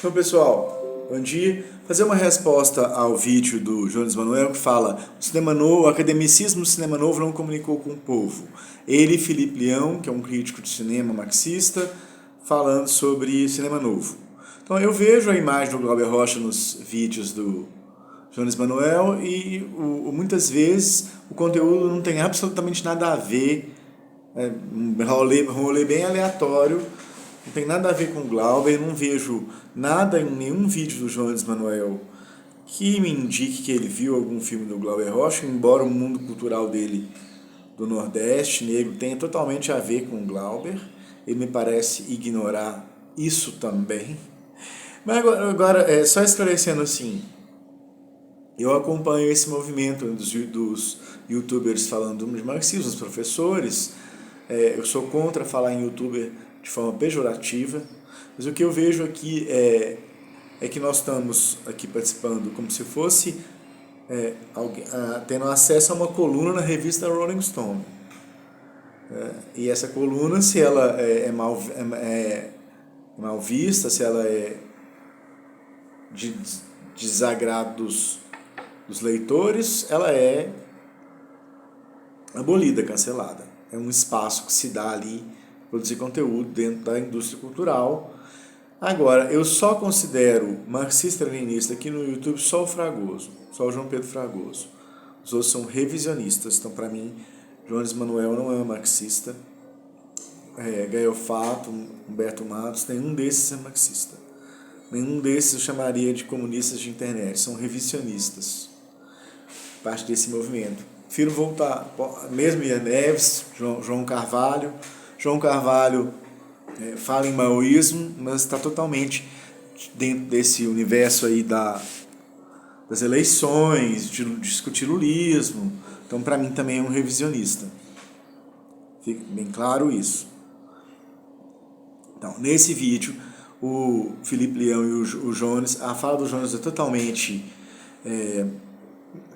Então, pessoal, bom dia. Fazer uma resposta ao vídeo do Jones Manuel que fala: o cinema novo, o academicismo do cinema novo não comunicou com o povo. Ele e Felipe Leão, que é um crítico de cinema marxista, falando sobre cinema novo. Então, eu vejo a imagem do Glauber Rocha nos vídeos do Jones Manuel e muitas vezes o conteúdo não tem absolutamente nada a ver, um rolê bem aleatório, não tem nada a ver com o Glauber. Não vejo nada em nenhum vídeo do Jones Manuel que me indique que ele viu algum filme do Glauber Rocha, embora o mundo cultural dele, do Nordeste negro, tenha totalmente a ver com o Glauber. Ele me parece ignorar isso também. Mas agora só esclarecendo assim, eu acompanho esse movimento dos youtubers falando de marxismo, os professores. Eu sou contra falar em youtuber de forma pejorativa, mas o que eu vejo aqui é que nós estamos aqui participando como se fosse tendo acesso a uma coluna na revista Rolling Stone. E essa coluna, se ela é mal vista, se ela é de desagrado dos leitores, ela é abolida, cancelada. É um espaço que se dá ali para produzir conteúdo dentro da indústria cultural. Agora, eu só considero marxista-leninista aqui no YouTube só o Fragoso, só o João Pedro Fragoso. Os outros são revisionistas. Então, para mim, Jones Manuel não é marxista. Gael Fato, Humberto Matos, nenhum desses é marxista. Nenhum desses eu chamaria de comunistas de internet, são revisionistas, parte desse movimento. Prefiro voltar, mesmo Ian Neves, João Carvalho. João Carvalho fala em maoísmo, mas está totalmente dentro desse universo aí das eleições, de discutir lulismo. Então, para mim, também é um revisionista. Fica bem claro isso. Então, nesse vídeo, o Felipe Leão e o Jones, a fala do Jones é totalmente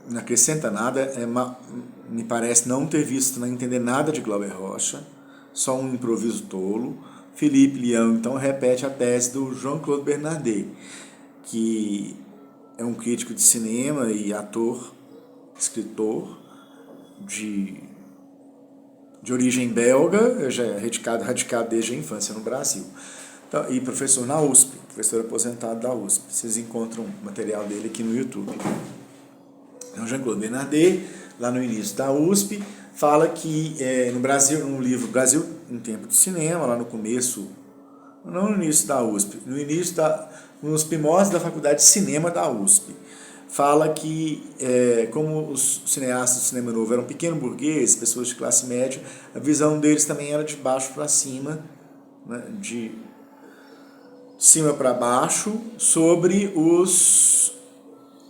não acrescenta nada, me parece não ter visto, não entender nada de Glauber Rocha, só um improviso tolo. Felipe Leão, então, repete a tese do Jean-Claude Bernardet, que é um crítico de cinema e ator, escritor, de origem belga, já é radicado desde a infância no Brasil. Então, e professor na USP, professor aposentado da USP. Vocês encontram o material dele aqui no YouTube. Então, Jean-Claude Bernardet, lá no início da USP, fala que no Brasil, no livro Brasil em Tempo de Cinema, lá no começo, não no início da USP, nos primórdios da Faculdade de Cinema da USP, fala que, como os cineastas do cinema novo eram pequeno burguês, pessoas de classe média, a visão deles também era de baixo para cima, né, de cima para baixo, sobre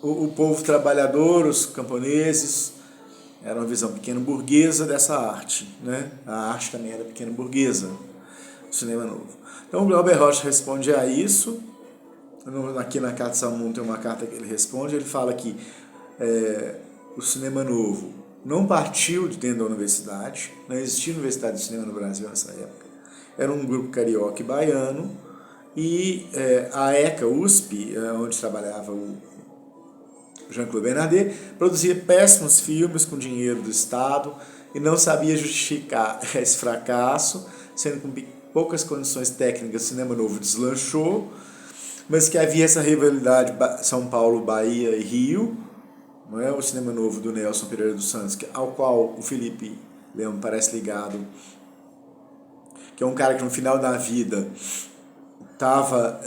o povo trabalhador, os camponeses. Era uma visão pequeno burguesa dessa arte, né? A arte também era pequeno burguesa, o cinema novo. Então o Glauber Rocha responde a isso. Aqui na Carta Salomão tem uma carta que ele responde. Ele fala que o cinema novo não partiu de dentro da universidade, não existia universidade de cinema no Brasil nessa época. Era um grupo carioca e baiano, e a ECA, USP, onde trabalhava o Jean-Claude Bernardet, produzia péssimos filmes com dinheiro do Estado e não sabia justificar esse fracasso, sendo com poucas condições técnicas o cinema novo deslanchou, mas que havia essa rivalidade São Paulo, Bahia e Rio, não é? O cinema novo do Nelson Pereira dos Santos, ao qual o Felipe Leão parece ligado, que é um cara que no final da vida estava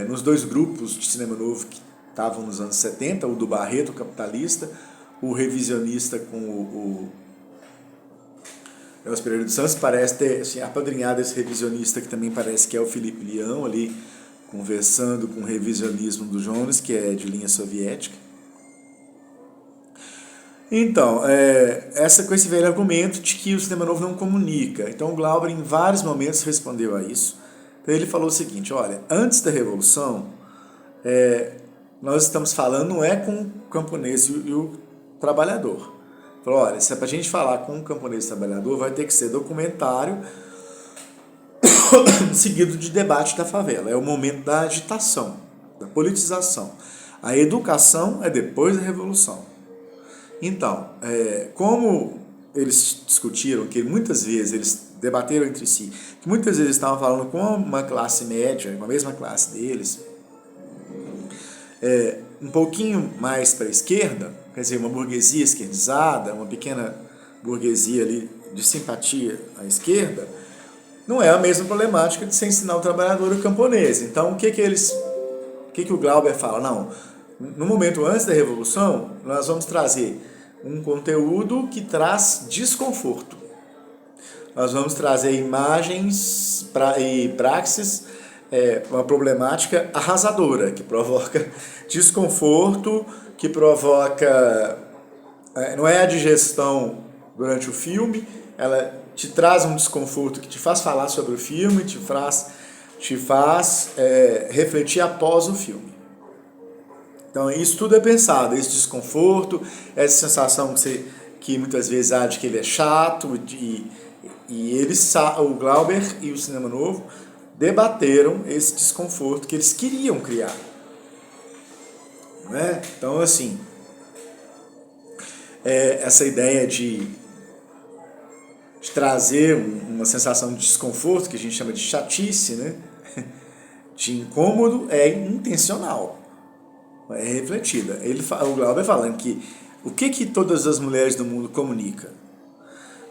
nos dois grupos de cinema novo que estavam nos anos 70, o do Barreto, o capitalista, o revisionista com o Nelson Pereira dos Santos, parece ter assim, apadrinhado esse revisionista, que também parece que é o Felipe Leão, ali conversando com o revisionismo do Jones, que é de linha soviética. Então, com esse velho argumento de que o cinema novo não comunica. Então o Glauber em vários momentos respondeu a isso. Então ele falou o seguinte: olha, antes da Revolução, nós estamos falando não é com o camponês e o trabalhador. Falou, olha, se é para a gente falar com o camponês e o trabalhador, vai ter que ser documentário seguido de debate da favela. É o momento da agitação. da politização. A educação é depois da Revolução. Então, como eles discutiram, que muitas vezes eles debateram entre si, que muitas vezes estavam falando com uma classe média, com a mesma classe deles, um pouquinho mais para a esquerda, quer dizer, uma burguesia esquerdizada, uma pequena burguesia ali de simpatia à esquerda, não é a mesma problemática de se ensinar o trabalhador e o camponês. Então, o que o Glauber fala? Não, no momento antes da Revolução, nós vamos trazer um conteúdo que traz desconforto. Nós vamos trazer imagens e praxis, uma problemática arrasadora, que provoca desconforto, que provoca... não é a digestão durante o filme, ela te traz um desconforto que te faz falar sobre o filme, te faz refletir após o filme. Então, isso tudo é pensado, esse desconforto, essa sensação que muitas vezes há de que ele é chato, o Glauber e o Cinema Novo debateram esse desconforto que eles queriam criar. Não é? Então, assim, essa ideia de trazer uma sensação de desconforto, que a gente chama de chatice, né? De incômodo, é intencional. É refletida. O Glauber falando que o que todas as mulheres do mundo comunicam?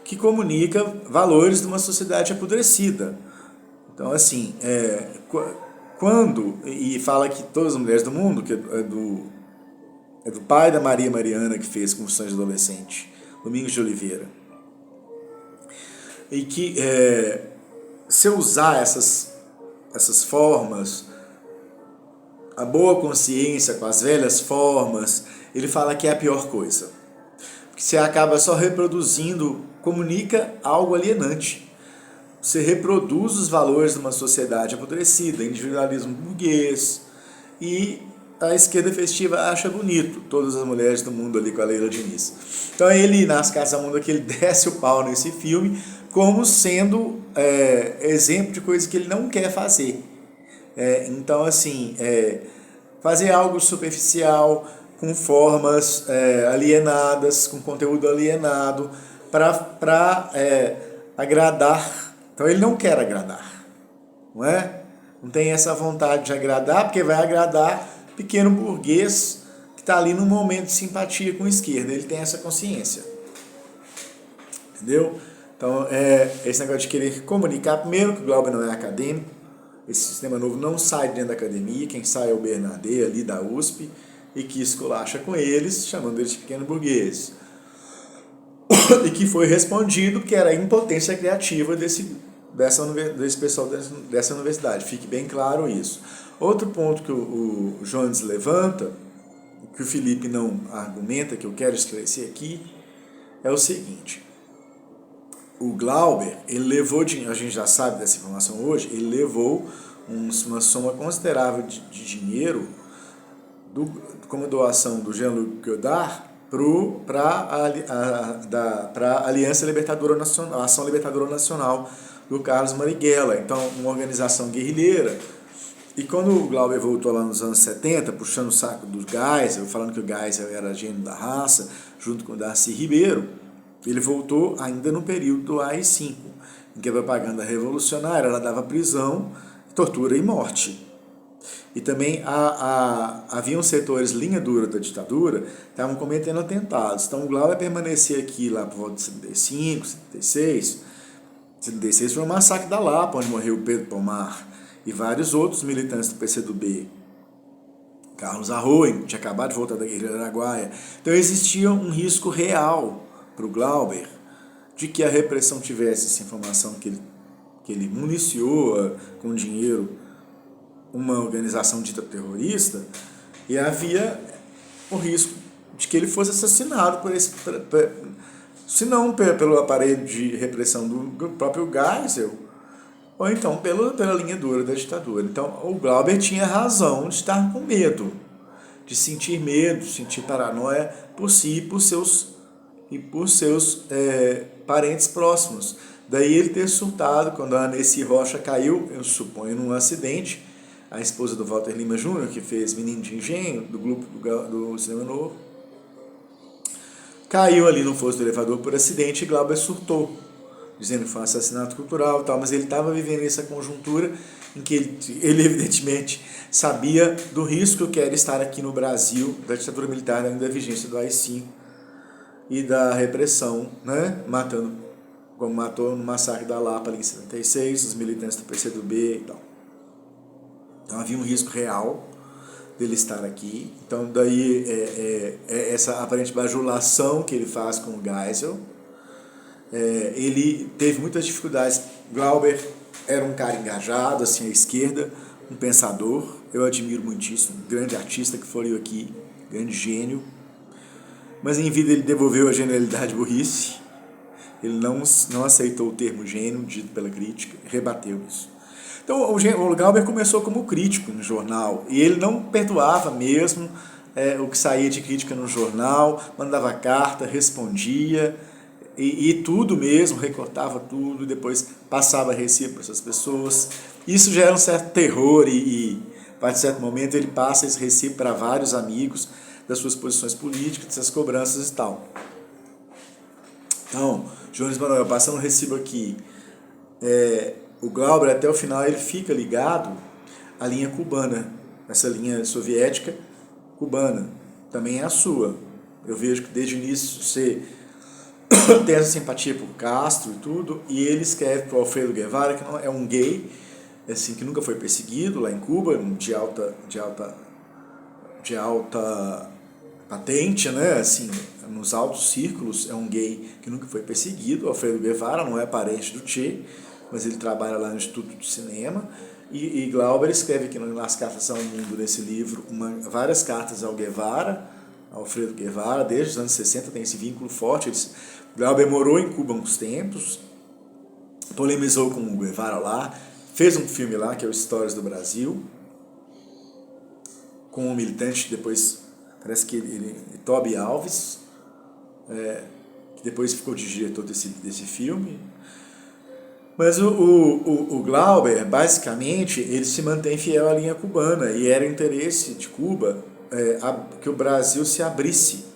Que comunica valores de uma sociedade apodrecida. Então, assim, e fala que todas as mulheres do mundo, que é do pai da Maria Mariana, que fez Confissões de Adolescente, Domingos de Oliveira. E que se eu usar essas formas, a boa consciência com as velhas formas, ele fala que é a pior coisa. Porque você acaba só reproduzindo, comunica algo alienante. Você reproduz os valores de uma sociedade apodrecida, individualismo burguês, e a esquerda festiva acha bonito todas as mulheres do mundo ali com a Leila Diniz. Então ele, nas Casas Mundo, que ele desce o pau nesse filme como sendo exemplo de coisa que ele não quer fazer. Então, assim, fazer algo superficial, com formas alienadas, com conteúdo alienado, para agradar. Então, ele não quer agradar, não é? Não tem essa vontade de agradar, porque vai agradar pequeno burguês que está ali num momento de simpatia com a esquerda. Ele tem essa consciência. Entendeu? Então, esse negócio de querer comunicar, primeiro que o Glauber não é acadêmico, esse Cinema Novo não sai dentro da academia, quem sai é o Bernardet, ali da USP, e que esculacha com eles, chamando eles de pequeno burguês. E que foi respondido que era a impotência criativa desse pessoal dessa universidade. Fique bem claro isso. Outro ponto que o Jones levanta, que o Felipe não argumenta, que eu quero esclarecer aqui, é o seguinte. O Glauber, ele levou, a gente já sabe dessa informação hoje, ele levou uma soma considerável de dinheiro como doação do Jean-Luc Godard para a Aliança Libertadora Nacional, a Ação Libertadora Nacional do Carlos Marighella, então uma organização guerrilheira. E quando o Glauber voltou lá nos anos 70, puxando o saco do Geisel, falando que o Geisel era gênio da raça, junto com o Darcy Ribeiro, ele voltou ainda no período do AI-5, em que a propaganda revolucionária ela dava prisão, tortura e morte. E também haviam setores linha dura da ditadura que estavam cometendo atentados. Então o Glauber permanecia aqui lá por volta de 75, 76. 76 foi o massacre da Lapa, onde morreu Pedro Pomar e vários outros militantes do PCdoB. Carlos Arroio, tinha acabado de voltar da Guerrilha do Araguaia. Então existia um risco real para o Glauber de que a repressão tivesse essa informação que ele municiou com dinheiro uma organização dita terrorista, e havia o risco de que ele fosse assassinado se não pelo aparelho de repressão do próprio Geisel, ou então pela linha dura da ditadura. Então o Glauber tinha razão de estar com medo, de sentir paranoia por si e por seus parentes próximos. Daí ele ter surtado quando a Aneci Rocha caiu, eu suponho, num acidente, a esposa do Walter Lima Jr., que fez Menino de Engenho, do grupo do Cinema Novo, caiu ali no fosso do elevador por acidente e Glauber surtou, dizendo que foi um assassinato cultural e tal, mas ele estava vivendo essa conjuntura em que ele evidentemente sabia do risco que era estar aqui no Brasil, da ditadura militar, da vigência do AI-5 e da repressão, né? Matando, como matou no massacre da Lapa ali em 76, os militantes do PCdoB e tal. Então havia um risco real dele estar aqui. Então daí essa aparente bajulação que ele faz com o Geisel. Ele teve muitas dificuldades. Glauber era um cara engajado, assim, à esquerda, um pensador. Eu admiro muitíssimo, grande artista que foi aqui, grande gênio. Mas em vida ele devolveu a genialidade burrice. Ele não aceitou o termo gênio dito pela crítica, rebateu isso. Então o Glauber começou como crítico no jornal e ele não perdoava mesmo o que saía de crítica no jornal, mandava carta, respondia e tudo mesmo, recortava tudo e depois passava recibo para essas pessoas. Isso gera um certo terror e a partir de certo momento ele passa esse recibo para vários amigos das suas posições políticas, dessas cobranças e tal. Então, Jones Manuel, passando o recibo aqui, o Glauber até o final ele fica ligado à linha cubana, essa linha soviética cubana, também é a sua. Eu vejo que desde o início você tem essa simpatia por Castro e tudo, e ele escreve para o Alfredo Guevara, que não é um gay, assim, que nunca foi perseguido lá em Cuba, de alta patente, né? Assim, nos altos círculos, é um gay que nunca foi perseguido. Alfredo Guevara não é parente do Che, mas ele trabalha lá no Instituto de Cinema. E Glauber escreve aqui nas Cartas ao Mundo, nesse livro, várias cartas ao Guevara, Alfredo Guevara. Desde os anos 60 tem esse vínculo forte. Glauber morou em Cuba há uns tempos, polemizou com o Guevara lá, fez um filme lá, que é o Histórias do Brasil, com um militante, depois parece que Toby Alves, que depois ficou de diretor desse filme. Mas o Glauber, basicamente, ele se mantém fiel à linha cubana, e era interesse de Cuba que o Brasil se abrisse,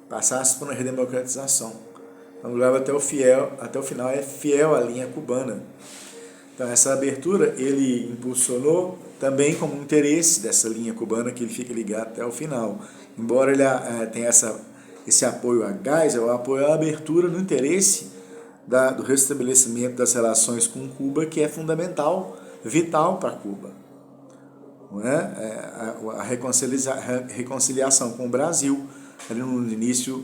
passasse por uma redemocratização. Então o Glauber até o final é fiel à linha cubana. Então essa abertura ele impulsionou também como um interesse dessa linha cubana, que ele fica ligado até o final. Embora ele tenha esse apoio a Geisel, o apoio à abertura no interesse do restabelecimento das relações com Cuba, que é fundamental, vital para Cuba. Não é? A reconciliação com o Brasil, ali no início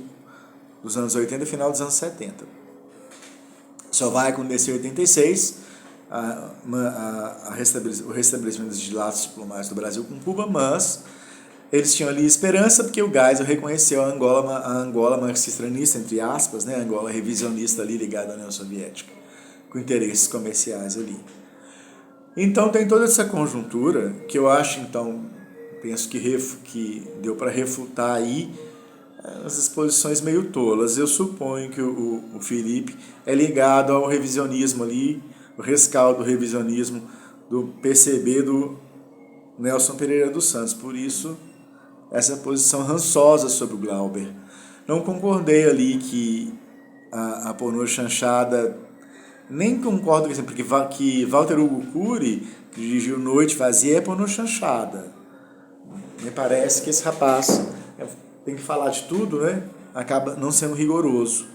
dos anos 80 e final dos anos 70. Só vai acontecer em 86, o restabelecimento de laços diplomáticos do Brasil com Cuba, mas eles tinham ali esperança porque o Geisel reconheceu a Angola marxista-leninista, entre aspas, né, a Angola revisionista ali ligada à União Soviética, com interesses comerciais ali. Então tem toda essa conjuntura que eu acho, então, penso que deu para refutar aí as exposições meio tolas. Eu suponho que o Felipe é ligado ao revisionismo ali, o rescaldo do revisionismo do PCB do Nelson Pereira dos Santos. Por isso, essa posição rançosa sobre o Glauber. Não concordei ali que a pornô chanchada, nem concordo que Walter Hugo Cury, que dirigiu Noite Vazia, é pornô chanchada. Me parece que esse rapaz tem que falar de tudo, né? Acaba não sendo rigoroso.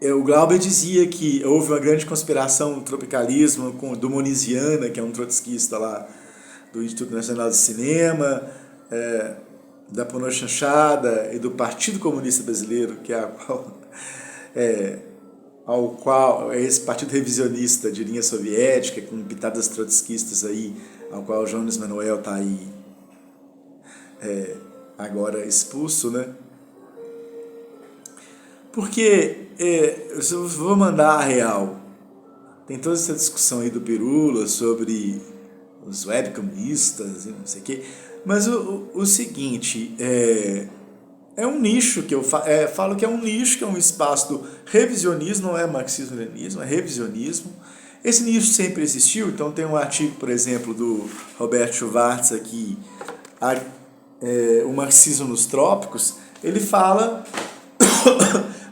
O Glauber dizia que houve uma grande conspiração no tropicalismo do Moniziana, que é um trotskista lá do Instituto Nacional de Cinema, da pornô chanchada e do Partido Comunista Brasileiro, que é ao qual esse partido revisionista de linha soviética, com pitadas trotskistas aí, ao qual o Jones Manuel está aí agora expulso, né? Porque, eu vou mandar a real, tem toda essa discussão aí do Pirula sobre os webcomunistas e não sei o quê, mas o seguinte, é um nicho que eu falo que é um nicho, que é um espaço do revisionismo, não é marxismo-leninismo, é revisionismo, Esse nicho sempre existiu, então tem um artigo, por exemplo, do Roberto Schwartz aqui, o Marxismo nos Trópicos, ele fala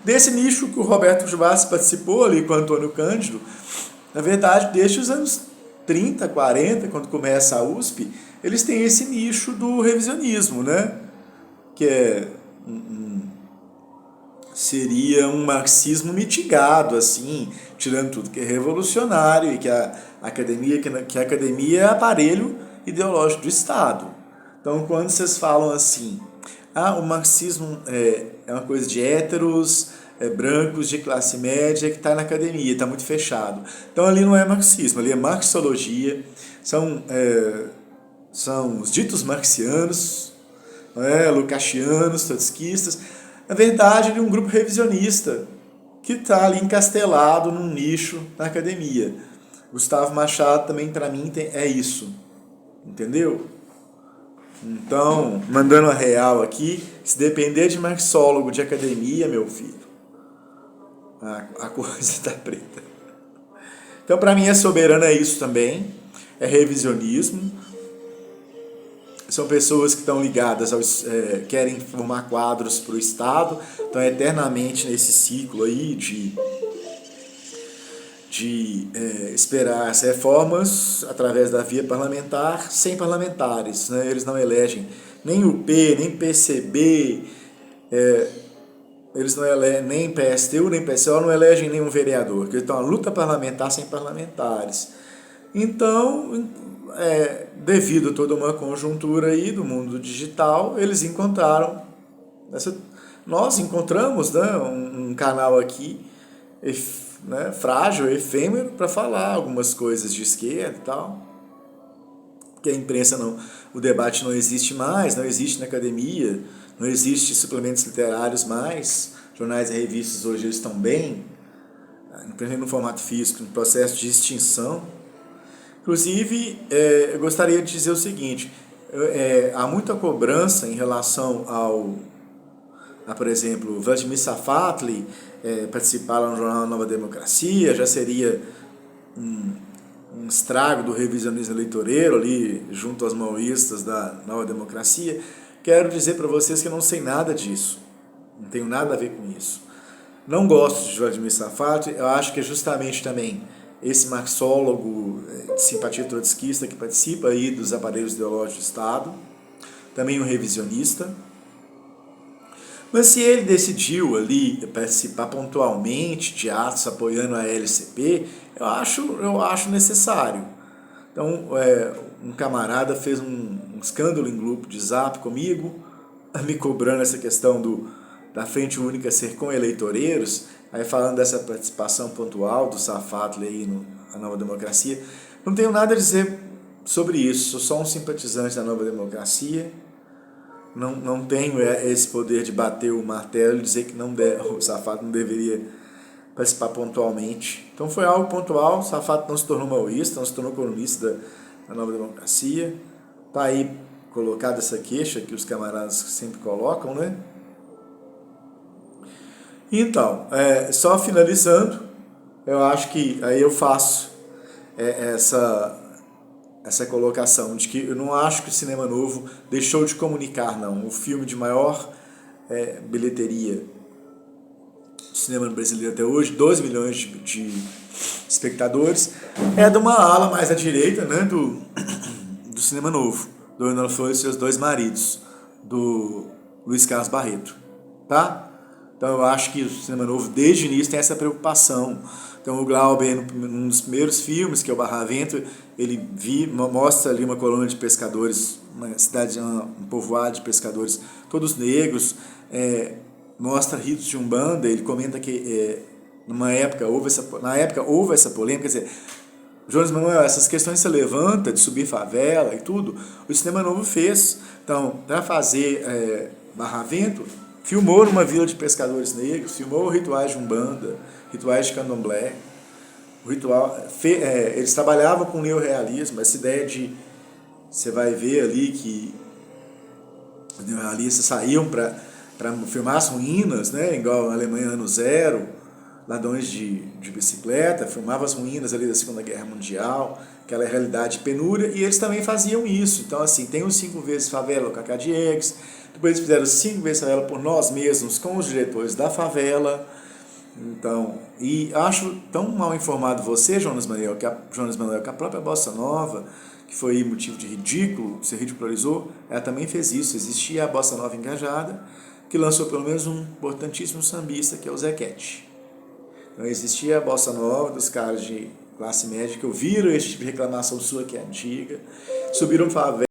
desse nicho que o Roberto Schwartz participou ali com o Antônio Cândido, na verdade, desde os anos 30, 40, quando começa a USP, eles têm esse nicho do revisionismo, né? Que seria um marxismo mitigado, assim, tirando tudo que é revolucionário e que a academia é aparelho ideológico do Estado. Então, quando vocês falam assim, o marxismo é uma coisa de héteros, brancos, de classe média, que está na academia, está muito fechado. Então, ali não é marxismo, ali é marxologia, são os ditos marxianos, lukácianos, trotskistas. Na verdade, ele é um grupo revisionista que está ali encastelado num nicho na academia. Gustavo Machado também, para mim, é isso. Entendeu? Então, mandando a real aqui, se depender de marxólogo de academia, meu filho, a coisa está preta. Então, para mim, a Soberana é isso também, é revisionismo. São pessoas que estão ligadas querem formar quadros para o Estado, estão eternamente nesse ciclo aí de esperar as reformas através da via parlamentar, sem parlamentares, né? Eles não elegem nem UP, nem PCB, eles não elegem nem PSTU, nem PSOL, não elegem nenhum vereador, porque estão a luta parlamentar sem parlamentares. Então, devido a toda uma conjuntura aí do mundo digital, eles encontraram, nós encontramos, né, um canal aqui, né, frágil, efêmero, para falar algumas coisas de esquerda e tal, porque a imprensa o debate não existe mais, não existe na academia, não existe suplementos literários mais, jornais e revistas hoje eles estão bem, no formato físico, no processo de extinção. Inclusive, eu gostaria de dizer o seguinte, há muita cobrança em relação a, por exemplo, Vladimir Safatli participar lá no jornal Nova Democracia, já seria um estrago do revisionismo eleitoreiro ali, junto aos maoístas da Nova Democracia. Quero dizer para vocês que eu não sei nada disso, não tenho nada a ver com isso. Não gosto de Vladimir Safatli, eu acho que é justamente também esse marxólogo de simpatia trotskista que participa aí dos aparelhos ideológicos do Estado, também um revisionista. Mas se ele decidiu ali participar pontualmente de atos apoiando a LCP, eu acho necessário. Então, um camarada fez um escândalo em grupo de zap comigo, me cobrando essa questão da Frente Única ser com eleitoreiros, aí falando dessa participação pontual do Safatli aí na Nova Democracia. Não tenho nada a dizer sobre isso, sou só um simpatizante da Nova Democracia, não tenho esse poder de bater o martelo e dizer que o Safatli não deveria participar pontualmente. Então foi algo pontual, o Safatli não se tornou maoísta, não se tornou colunista da Nova Democracia. Está aí colocada essa queixa que os camaradas sempre colocam, né? Então, só finalizando, eu acho que aí eu faço essa colocação de que eu não acho que o cinema novo deixou de comunicar, não. O filme de maior bilheteria do cinema brasileiro até hoje, 12 milhões de espectadores, é de uma ala mais à direita, né, do cinema novo, do Arnaldo Flores e seus dois maridos, do Luiz Carlos Barreto, tá? Então eu acho que o cinema novo, desde o início, tem essa preocupação. Então o Glauber, num dos primeiros filmes, que é o Barravento, ele mostra ali uma colônia de pescadores, uma cidade, um povoado de pescadores, todos negros, mostra ritos de Umbanda, ele comenta que na época houve essa polêmica, quer dizer, Jones Manuel, essas questões se levanta de subir favela e tudo, o cinema novo fez. Então, para fazer Barravento, filmou numa vila de pescadores negros, filmou rituais de Umbanda, rituais de Candomblé. Eles trabalhavam com neorrealismo, essa ideia de... Você vai ver ali que os neorrealistas saíam para filmar as ruínas, né, igual a Alemanha ano zero, ladrões de bicicleta, filmava as ruínas ali da Segunda Guerra Mundial, aquela realidade de penúria, e eles também faziam isso. Então, assim, tem os 5 vezes favela, o Cacá Diegues, depois eles fizeram 5 vezes favela por nós mesmos, com os diretores da favela. Então, e acho tão mal informado você, Jonas Manuel, que a própria Bossa Nova, que foi motivo de ridículo, se ridicularizou, ela também fez isso. Existia a Bossa Nova Engajada, que lançou pelo menos um importantíssimo sambista, que é o Zequete. Então existia a Bossa Nova dos caras de classe média que ouviram esse tipo de reclamação sua que é antiga, subiram favela,